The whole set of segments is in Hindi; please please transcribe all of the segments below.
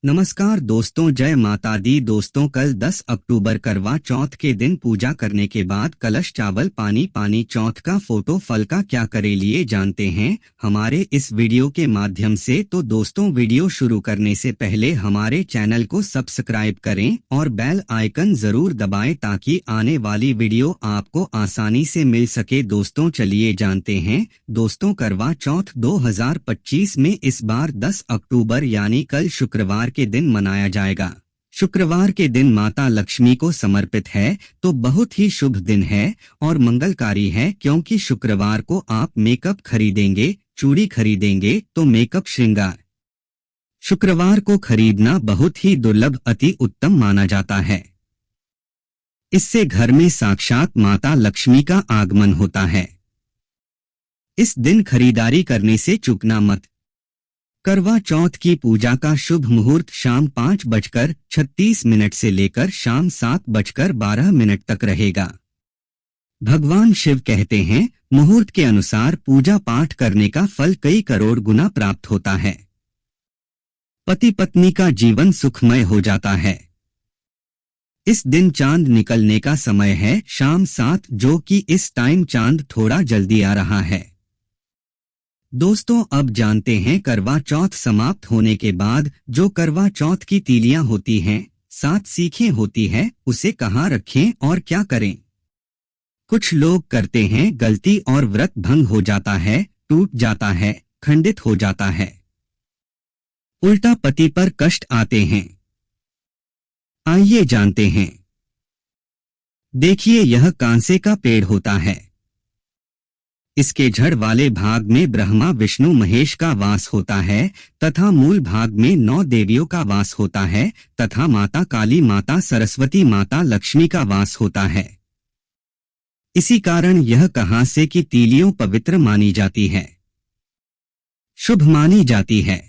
नमस्कार दोस्तों, जय माता दी। दोस्तों, कल 10 अक्टूबर करवा चौथ के दिन पूजा करने के बाद कलश चावल पानी पानी चौथ का फोटो फल का क्या करे लिए जानते हैं हमारे इस वीडियो के माध्यम से। तो दोस्तों, वीडियो शुरू करने से पहले हमारे चैनल को सब्सक्राइब करें और बेल आइकन जरूर दबाएं ताकि आने वाली वीडियो आपको आसानी से मिल सके। दोस्तों, चलिए जानते हैं। दोस्तों, करवा चौथ 2025 में इस बार 10 अक्टूबर यानी कल शुक्रवार के दिन मनाया जाएगा। शुक्रवार के दिन माता लक्ष्मी को समर्पित है, तो बहुत ही शुभ दिन है और मंगलकारी है, क्योंकि शुक्रवार को आप मेकअप खरीदेंगे, चूड़ी खरीदेंगे तो मेकअप श्रृंगार शुक्रवार को खरीदना बहुत ही दुर्लभ अति उत्तम माना जाता है। इससे घर में साक्षात माता लक्ष्मी का आगमन होता है। इस दिन खरीदारी करने से चूकना मत। करवा चौथ की पूजा का शुभ मुहूर्त शाम 5:36 से लेकर शाम 7:12 तक रहेगा। भगवान शिव कहते हैं, मुहूर्त के अनुसार पूजा पाठ करने का फल कई करोड़ गुना प्राप्त होता है। पति पत्नी का जीवन सुखमय हो जाता है। इस दिन चांद निकलने का समय है शाम 7, जो कि इस टाइम चांद थोड़ा जल्दी आ रहा है। दोस्तों, अब जानते हैं करवा चौथ समाप्त होने के बाद जो करवा चौथ की तीलियां होती हैं, 7 सीखें होती है, उसे कहाँ रखें और क्या करें। कुछ लोग करते हैं गलती और व्रत भंग हो जाता है, टूट जाता है, खंडित हो जाता है। उल्टा पति पर कष्ट आते हैं। आइए जानते हैं। देखिए, यह कांसे का पेड़ होता है। इसके जड़ वाले भाग में ब्रह्मा विष्णु महेश का वास होता है तथा मूल भाग में 9 देवियों का वास होता है तथा माता काली, माता सरस्वती, माता लक्ष्मी का वास होता है। इसी कारण यह कांसे की तीलियों पवित्र मानी जाती है, शुभ मानी जाती है।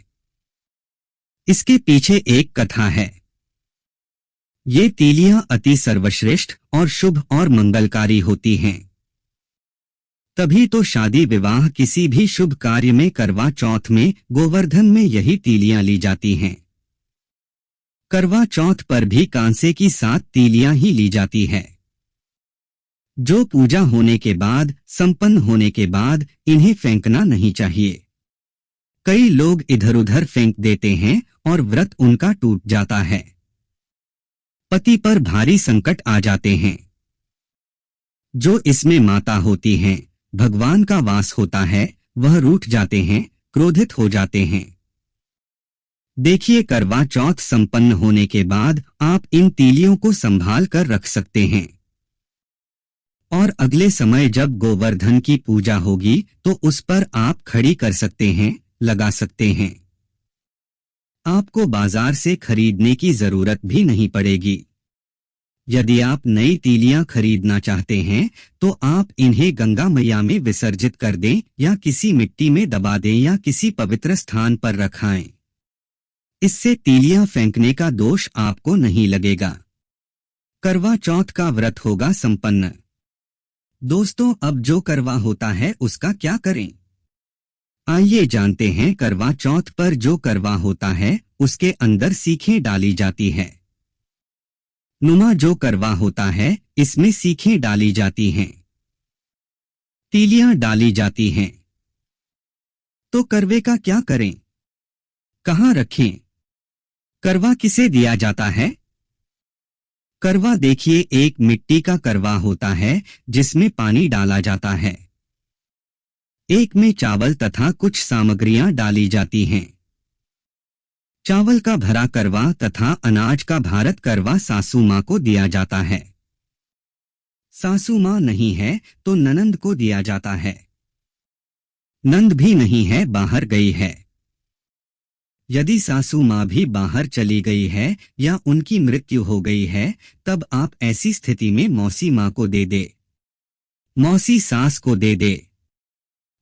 इसके पीछे एक कथा है। ये तीलियां अति सर्वश्रेष्ठ और शुभ और मंगलकारी होती हैं। तभी तो शादी विवाह किसी भी शुभ कार्य में करवा चौथ में गोवर्धन में यही तीलियां ली जाती हैं। करवा चौथ पर भी कांसे की 7 तीलियां ही ली जाती है, जो पूजा होने के बाद, संपन्न होने के बाद इन्हें फेंकना नहीं चाहिए। कई लोग इधर उधर फेंक देते हैं और व्रत उनका टूट जाता है। पति पर भारी संकट आ जाते हैं। जो इसमें माता होती हैं, भगवान का वास होता है, वह रूठ जाते हैं, क्रोधित हो जाते हैं। देखिए, करवा चौथ संपन्न होने के बाद आप इन तीलियों को संभाल कर रख सकते हैं और अगले समय जब गोवर्धन की पूजा होगी तो उस पर आप खड़ी कर सकते हैं, लगा सकते हैं। आपको बाजार से खरीदने की जरूरत भी नहीं पड़ेगी। यदि आप नई तीलियां खरीदना चाहते हैं तो आप इन्हें गंगा मैया में विसर्जित कर दें या किसी मिट्टी में दबा दें या किसी पवित्र स्थान पर रखाएं। इससे तीलियां फेंकने का दोष आपको नहीं लगेगा। करवा चौथ का व्रत होगा संपन्न। दोस्तों, अब जो करवा होता है उसका क्या करें, आइए जानते हैं। करवा चौथ पर जो करवा होता है उसके अंदर सीखें डाली जाती है। नुमा जो करवा होता है इसमें सीखें डाली जाती हैं, तीलियां डाली जाती हैं। तो करवे का क्या करें, कहां रखें, करवा किसे दिया जाता है। करवा देखिए, एक मिट्टी का करवा होता है जिसमें पानी डाला जाता है। एक में चावल तथा कुछ सामग्रियां डाली जाती हैं। चावल का भरा करवा तथा अनाज का भारत करवा सासू मां को दिया जाता है। सासू मां नहीं है तो ननंद को दिया जाता है। नंद भी नहीं है, बाहर गई है। यदि सासू मां भी बाहर चली गई है या उनकी मृत्यु हो गई है, तब आप ऐसी स्थिति में मौसी मां को दे दे, मौसी सास को दे दे।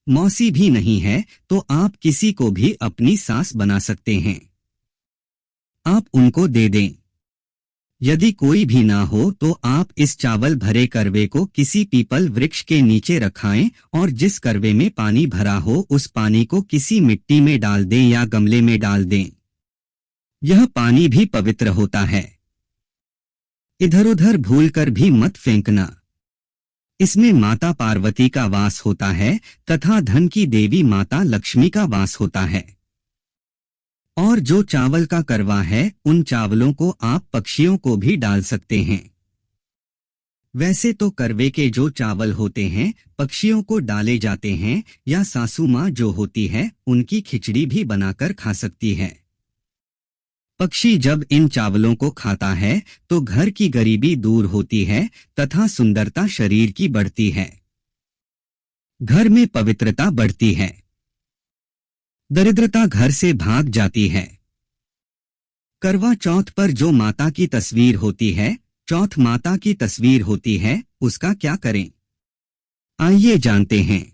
मौसी भी नहीं है तो आप किसी को भी अपनी सास बना सकते हैं, आप उनको दे दें। यदि कोई भी ना हो तो आप इस चावल भरे करवे को किसी पीपल वृक्ष के नीचे रखाएं और जिस करवे में पानी भरा हो उस पानी को किसी मिट्टी में डाल दें या गमले में डाल दें। यह पानी भी पवित्र होता है। इधर उधर भूलकर भी मत फेंकना। इसमें माता पार्वती का वास होता है तथा धन की देवी माता लक्ष्मी का वास होता है। और जो चावल का करवा है, उन चावलों को आप पक्षियों को भी डाल सकते हैं। वैसे तो करवे के जो चावल होते हैं पक्षियों को डाले जाते हैं, या सासू माँ जो होती है उनकी खिचड़ी भी बनाकर खा सकती है। पक्षी जब इन चावलों को खाता है तो घर की गरीबी दूर होती है तथा सुंदरता शरीर की बढ़ती है। घर में पवित्रता बढ़ती है। दरिद्रता घर से भाग जाती है। करवा चौथ पर जो माता की तस्वीर होती है, चौथ माता की तस्वीर होती है, उसका क्या करें? आइए जानते हैं।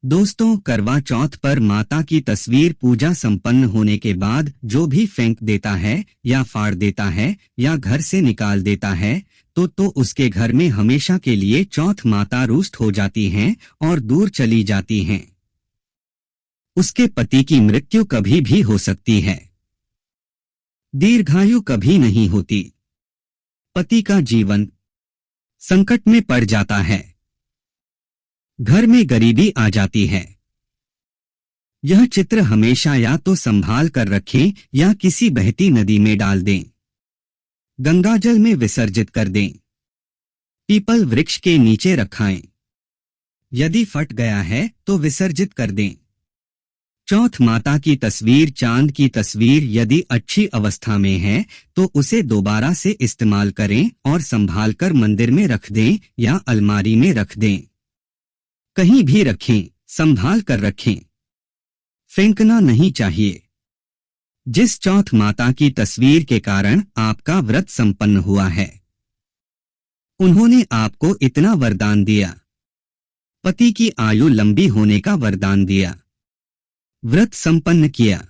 दोस्तों, करवा चौथ पर माता की तस्वीर पूजा संपन्न होने के बाद जो भी फेंक देता है या फाड़ देता है या घर से निकाल देता है तो उसके घर में हमेशा के लिए चौथ माता रुष्ट हो जाती हैं और दूर चली जाती हैं। उसके पति की मृत्यु कभी भी हो सकती है। दीर्घायु कभी नहीं होती। पति का जीवन संकट में पड़ जाता है। घर में गरीबी आ जाती है। यह चित्र हमेशा या तो संभाल कर रखें या किसी बहती नदी में डाल दें। गंगाजल में विसर्जित कर दें। पीपल वृक्ष के नीचे रखाएं। यदि फट गया है तो विसर्जित कर दें। चौथ माता की तस्वीर, चांद की तस्वीर यदि अच्छी अवस्था में है तो उसे दोबारा से इस्तेमाल करें और संभाल कर मंदिर में रख दें या अलमारी में रख दें। कहीं भी रखें, संभाल कर रखें। फेंकना नहीं चाहिए। जिस चौथ माता की तस्वीर के कारण आपका व्रत संपन्न हुआ है, उन्होंने आपको इतना वरदान दिया, पति की आयु लंबी होने का वरदान दिया, व्रत संपन्न किया।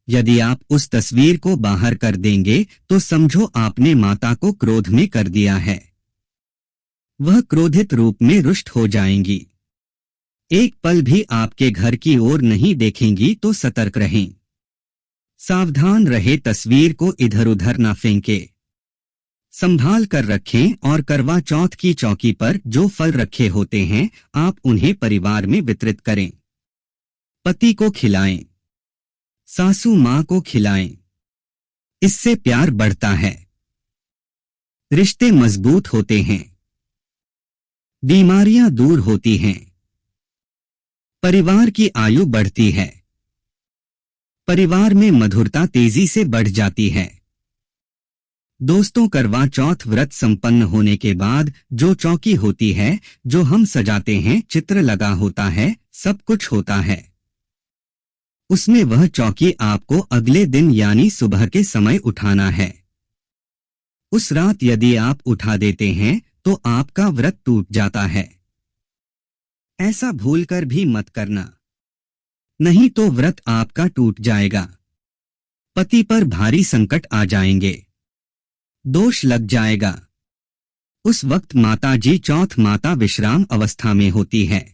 यदि आप उस तस्वीर को बाहर कर देंगे तो समझो आपने माता को क्रोध में कर दिया है। वह क्रोधित रूप में रुष्ट हो जाएंगी। एक पल भी आपके घर की ओर नहीं देखेंगी तो सतर्क रहें। सावधान रहे, तस्वीर को इधर उधर ना फेंके। संभाल कर रखें और करवा चौथ की चौकी पर जो फल रखे होते हैं आप उन्हें परिवार में वितरित करें। पति को खिलाएं, सासू माँ को खिलाएं। इससे प्यार बढ़ता है, रिश्ते मजबूत होते हैं, बीमारियां दूर होती हैं, परिवार की आयु बढ़ती है, परिवार में मधुरता तेजी से बढ़ जाती है। दोस्तों, करवा चौथ व्रत संपन्न होने के बाद जो चौकी होती है, जो हम सजाते हैं, चित्र लगा होता है, सब कुछ होता है, उसमें वह चौकी आपको अगले दिन यानी सुबह के समय उठाना है। उस रात यदि आप उठा देते हैं तो आपका व्रत टूट जाता है। ऐसा भूलकर भी मत करना, नहीं तो व्रत आपका टूट जाएगा। पति पर भारी संकट आ जाएंगे, दोष लग जाएगा। उस वक्त माता जी, चौथ माता विश्राम अवस्था में होती है,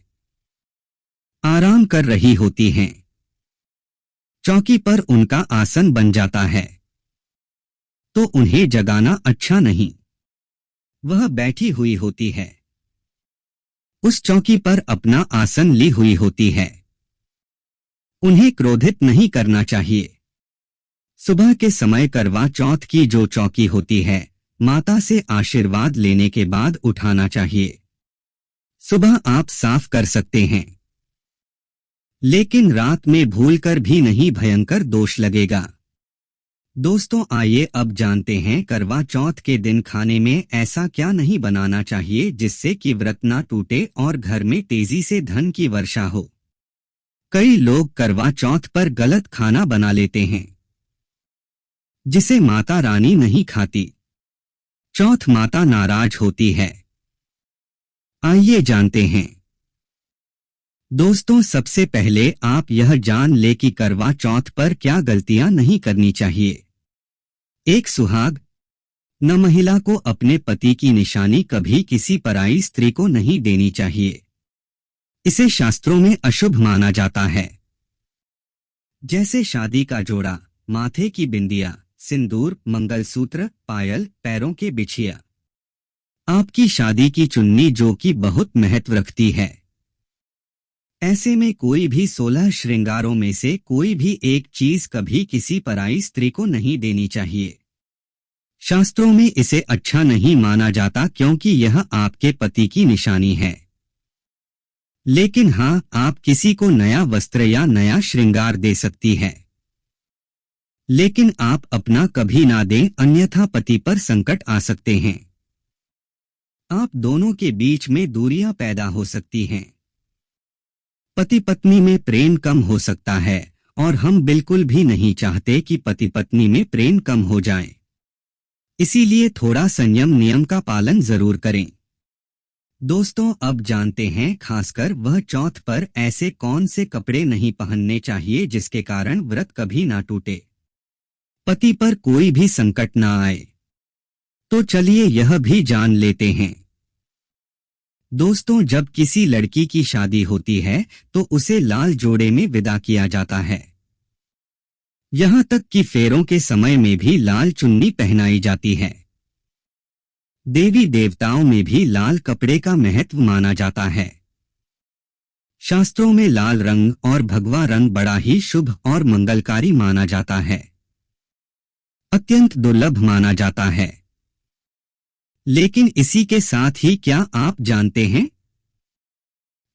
आराम कर रही होती हैं। चौकी पर उनका आसन बन जाता है तो उन्हें जगाना अच्छा नहीं। वह बैठी हुई होती है, उस चौकी पर अपना आसन ली हुई होती है। उन्हें क्रोधित नहीं करना चाहिए। सुबह के समय करवा चौथ की जो चौकी होती है, माता से आशीर्वाद लेने के बाद उठाना चाहिए। सुबह आप साफ कर सकते हैं, लेकिन रात में भूलकर भी नहीं, भयंकर दोष लगेगा। दोस्तों, आइए अब जानते हैं करवा चौथ के दिन खाने में ऐसा क्या नहीं बनाना चाहिए जिससे कि व्रत ना टूटे और घर में तेजी से धन की वर्षा हो। कई लोग करवा चौथ पर गलत खाना बना लेते हैं जिसे माता रानी नहीं खाती। चौथ माता नाराज होती है। आइए जानते हैं। दोस्तों, सबसे पहले आप यह जान ले कि करवा चौथ पर क्या गलतियां नहीं करनी चाहिए। एक, सुहाग न महिला को अपने पति की निशानी कभी किसी पराई स्त्री को नहीं देनी चाहिए। इसे शास्त्रों में अशुभ माना जाता है। जैसे शादी का जोड़ा, माथे की बिंदिया, सिंदूर, मंगलसूत्र, पायल, पैरों के बिछिया। आपकी शादी की चुन्नी जो कि बहुत महत्व रखती है। ऐसे में कोई भी 16 श्रृंगारों में से कोई भी एक चीज कभी किसी पराई स्त्री को नहीं देनी चाहिए। शास्त्रों में इसे अच्छा नहीं माना जाता क्योंकि यह आपके पति की निशानी है। लेकिन हाँ, आप किसी को नया वस्त्र या नया श्रृंगार दे सकती है। लेकिन आप अपना कभी ना दें, अन्यथा पति पर संकट आ सकते हैं। आप दोनों के बीच में दूरियां पैदा हो सकती हैं। पति पत्नी में प्रेम कम हो सकता है और हम बिल्कुल भी नहीं चाहते कि पति पत्नी में प्रेम कम हो जाए। इसीलिए थोड़ा संयम नियम का पालन जरूर करें। दोस्तों, अब जानते हैं खासकर वह चौथ पर ऐसे कौन से कपड़े नहीं पहनने चाहिए जिसके कारण व्रत कभी ना टूटे, पति पर कोई भी संकट ना आए। तो चलिए यह भी जान लेते हैं। दोस्तों, जब किसी लड़की की शादी होती है तो उसे लाल जोड़े में विदा किया जाता है। यहां तक कि फेरों के समय में भी लाल चुन्नी पहनाई जाती है। देवी देवताओं में भी लाल कपड़े का महत्व माना जाता है। शास्त्रों में लाल रंग और भगवा रंग बड़ा ही शुभ और मंगलकारी माना जाता है, अत्यंत दुर्लभ माना जाता है। लेकिन इसी के साथ ही क्या आप जानते हैं,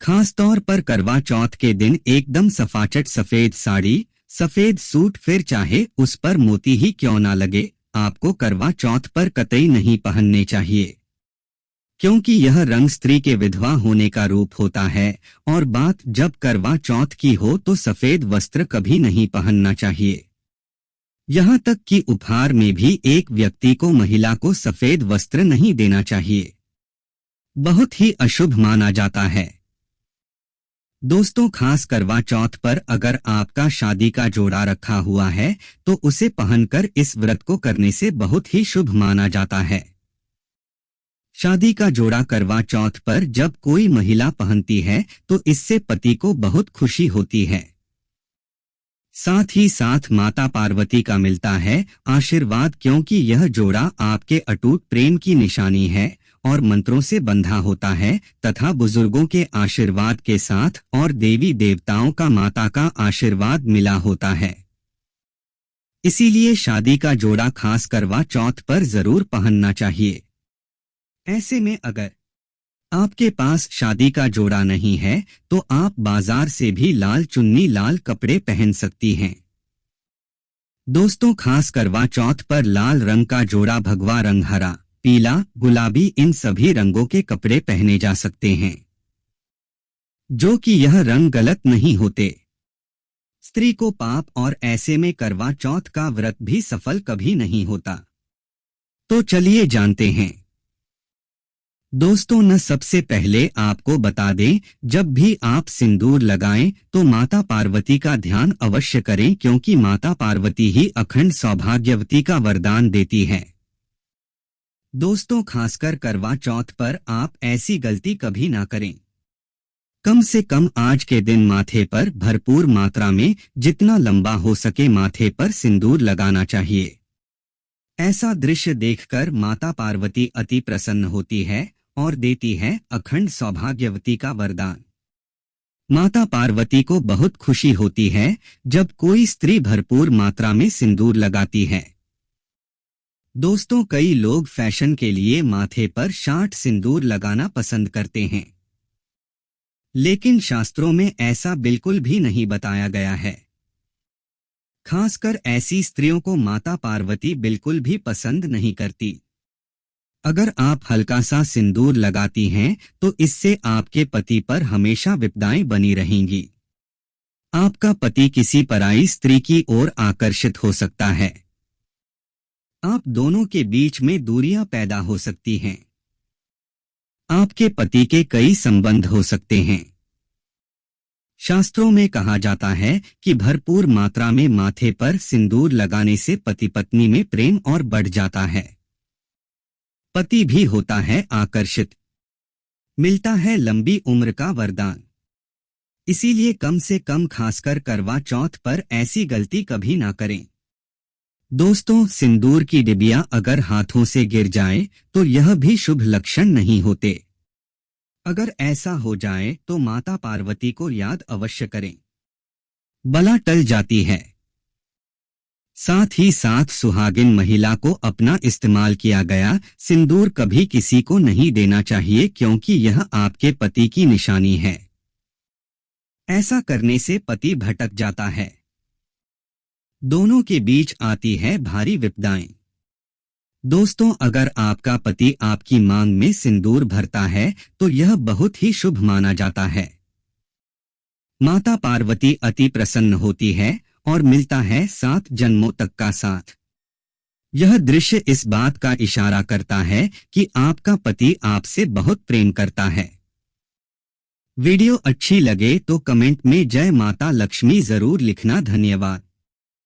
खास तौर पर करवा चौथ के दिन एकदम सफाचट सफेद साड़ी, सफेद सूट, फिर चाहे उस पर मोती ही क्यों ना लगे, आपको करवा चौथ पर कतई नहीं पहनने चाहिए। क्योंकि यह रंग स्त्री के विधवा होने का रूप होता है और बात जब करवा चौथ की हो तो सफेद वस्त्र कभी नहीं पहनना चाहिए। यहाँ तक कि उपहार में भी एक व्यक्ति को महिला को सफेद वस्त्र नहीं देना चाहिए, बहुत ही अशुभ माना जाता है। दोस्तों, खास करवा चौथ पर अगर आपका शादी का जोड़ा रखा हुआ है तो उसे पहनकर इस व्रत को करने से बहुत ही शुभ माना जाता है। शादी का जोड़ा करवा चौथ पर जब कोई महिला पहनती है तो इससे पति को बहुत खुशी होती है। साथ ही साथ माता पार्वती का मिलता है आशीर्वाद, क्योंकि यह जोड़ा आपके अटूट प्रेम की निशानी है और मंत्रों से बंधा होता है तथा बुजुर्गों के आशीर्वाद के साथ और देवी देवताओं का माता का आशीर्वाद मिला होता है। इसीलिए शादी का जोड़ा खास करवा चौथ पर जरूर पहनना चाहिए। ऐसे में अगर आपके पास शादी का जोड़ा नहीं है तो आप बाजार से भी लाल चुन्नी, लाल कपड़े पहन सकती हैं। दोस्तों, खास करवा चौथ पर लाल रंग का जोड़ा, भगवा रंग, हरा, पीला, गुलाबी, इन सभी रंगों के कपड़े पहने जा सकते हैं, जो कि यह रंग गलत नहीं होते। स्त्री को पाप और ऐसे में करवा चौथ का व्रत भी सफल कभी नहीं होता। तो चलिए जानते हैं। दोस्तों, न सबसे पहले आपको बता दें, जब भी आप सिंदूर लगाएं तो माता पार्वती का ध्यान अवश्य करें, क्योंकि माता पार्वती ही अखंड सौभाग्यवती का वरदान देती है। दोस्तों, खासकर करवा चौथ पर आप ऐसी गलती कभी ना करें। कम से कम आज के दिन माथे पर भरपूर मात्रा में जितना लंबा हो सके माथे पर सिंदूर लगाना चाहिए। ऐसा दृश्य देखकर माता पार्वती अति प्रसन्न होती है और देती है अखंड सौभाग्यवती का वरदान। माता पार्वती को बहुत खुशी होती है जब कोई स्त्री भरपूर मात्रा में सिंदूर लगाती है। दोस्तों, कई लोग फैशन के लिए माथे पर शाट सिंदूर लगाना पसंद करते हैं, लेकिन शास्त्रों में ऐसा बिल्कुल भी नहीं बताया गया है। खासकर ऐसी स्त्रियों को माता पार्वती बिल्कुल भी पसंद नहीं करती। अगर आप हल्का सा सिंदूर लगाती हैं तो इससे आपके पति पर हमेशा विपदाएं बनी रहेंगी। आपका पति किसी पराई स्त्री की ओर आकर्षित हो सकता है। आप दोनों के बीच में दूरियां पैदा हो सकती हैं। आपके पति के कई संबंध हो सकते हैं। शास्त्रों में कहा जाता है कि भरपूर मात्रा में माथे पर सिंदूर लगाने से पति पत्नी में प्रेम और बढ़ जाता है। पति भी होता है आकर्षित, मिलता है लंबी उम्र का वरदान। इसीलिए कम से कम खासकर करवा चौथ पर ऐसी गलती कभी ना करें। दोस्तों, सिंदूर की डिबिया अगर हाथों से गिर जाए तो यह भी शुभ लक्षण नहीं होते। अगर ऐसा हो जाए तो माता पार्वती को याद अवश्य करें, बला टल जाती है। साथ ही साथ सुहागिन महिला को अपना इस्तेमाल किया गया सिंदूर कभी किसी को नहीं देना चाहिए, क्योंकि यह आपके पति की निशानी है। ऐसा करने से पति भटक जाता है। दोनों के बीच आती है भारी विपदाएं। दोस्तों, अगर आपका पति आपकी मांग में सिंदूर भरता है तो यह बहुत ही शुभ माना जाता है। माता पार्वती अति प्रसन्न होती है और मिलता है 7 जन्मों तक का साथ। यह दृश्य इस बात का इशारा करता है कि आपका पति आपसे बहुत प्रेम करता है। वीडियो अच्छी लगे तो कमेंट में जय माता लक्ष्मी जरूर लिखना। धन्यवाद।